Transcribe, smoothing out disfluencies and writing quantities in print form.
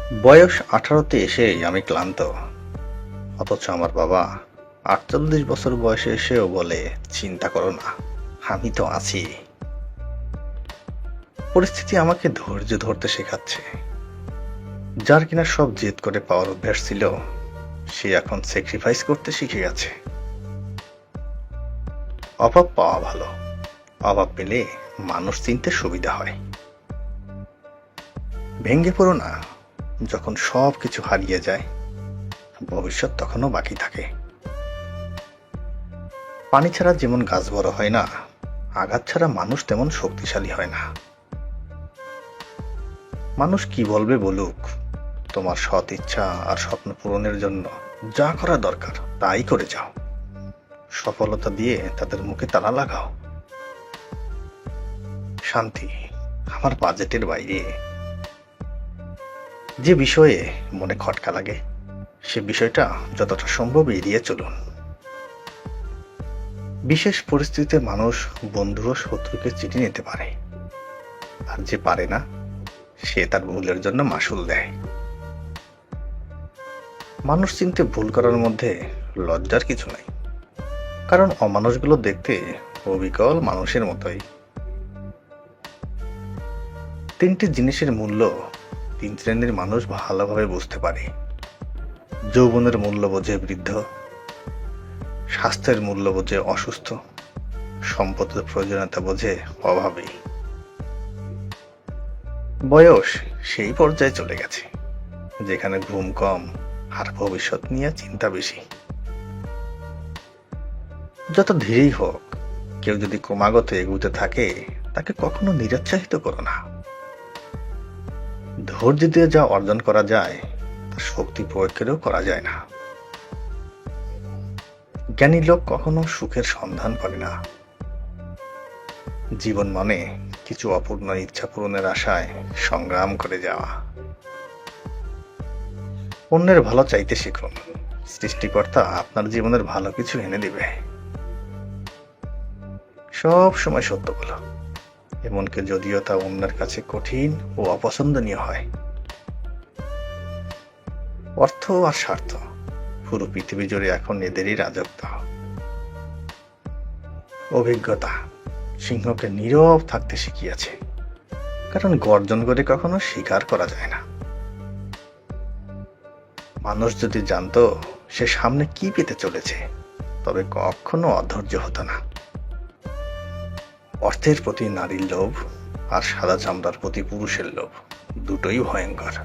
বয়স 18তে এসেই আমি ক্লান্ত, অথচ আমার বাবা 48 বছর বয়সে এসেও বলে, চিন্তা করো না, আমি তো আছি। পরিস্থিতি আমাকে ধৈর্য ধরতে শেখাচ্ছে। যার কিনা সব জেদ করে পাওয়ার অভ্যাস ছিল, সে এখন স্যাক্রিফাইস করতে শিখে গেছে। অভাব পাওয়া ভালো, অভাব পেলে মানুষ চিনতে সুবিধা হয়। ভেঙে পড়ো না, যখন সব কিছু হারিয়ে যায় ভবিষ্যৎ তখনও বাকি থাকে। পানি ছাড়া যেমন গাছ বড় হয় না, আঘাত ছাড়া মানুষ তেমন শক্তিশালী হয় না। মানুষ কি বলবে বলুক, তোমার সৎ ইচ্ছা আর স্বপ্ন পূরণের জন্য যা করা দরকার তাই করে যাও। সফলতা দিয়ে তাদের মুখে তালা লাগাও। শান্তি আমার বাজেটের বাইরে। যে বিষয়ে মনে খটকা লাগে, সে বিষয়টা যতটা সম্ভব এড়িয়ে চলুন। বিশেষ পরিস্থিতিতে মানুষ বন্ধু ও শত্রুকে চিঠি নিতে পারে, আর যে পারে না সে তার ভুলের জন্য মাসুল দেয়। মানুষ চিনতে ভুল করার মধ্যে লজ্জার কিছু নাই, কারণ অমানুষগুলো দেখতে অবিকল মানুষের মতোই। তিনটি জিনিসের মূল্য তিন শ্রেণীর মানুষ ভালোভাবে বুঝতে পারে। যৌবনের মূল্য বোঝে বৃদ্ধ, স্বাস্থ্যের মূল্য বোঝে অসুস্থ, সম্পদের প্রয়োজনীয়তা বোঝে অভাবী। বয়স সেই পর্যায়ে চলে গেছে যেখানে ঘুম কম আর ভবিষ্যৎ নিয়ে চিন্তা বেশি। যত ধীরেই হোক, কেউ যদি ক্রমাগত এগুতে থাকে তাকে কখনো নিরুৎসাহিত করো না। ধৈর্য দিয়ে যা অর্জন করা যায় তা শক্তি প্রয়োগ করেও করা যায় না। জ্ঞানী লোক কখনো সুখের সন্ধান করে না। জীবন মানে কিছু অপূর্ণ ইচ্ছা পূরণের আশায় সংগ্রাম করে যাওয়া। অন্যের ভালো চাইতে শিখুন, সৃষ্টিকর্তা আপনার জীবনের ভালো কিছু এনে দিবে। সব সময় সত্য বলো, এমনকি যদিও তা অন্যের কাছে কঠিন ও অপছন্দনীয় হয়। অর্থ আর স্বার্থ পুরো পৃথিবী জুড়ে এখন এদেরই রাজত্ব। অভিজ্ঞতা সিংহকে নীরব থাকতে শিখিয়েছে, কারণ গর্জন করে কখনো স্বীকার করা যায় না। মানুষ যদি জানতো সে সামনে কি পেতে চলেছে, তবে কখনো অধৈর্য হতো না। অর্থের প্রতি নারীর লোভ আর সাদা চামড়ার প্রতি পুরুষের লোভ দুটোই ভয়ঙ্কর।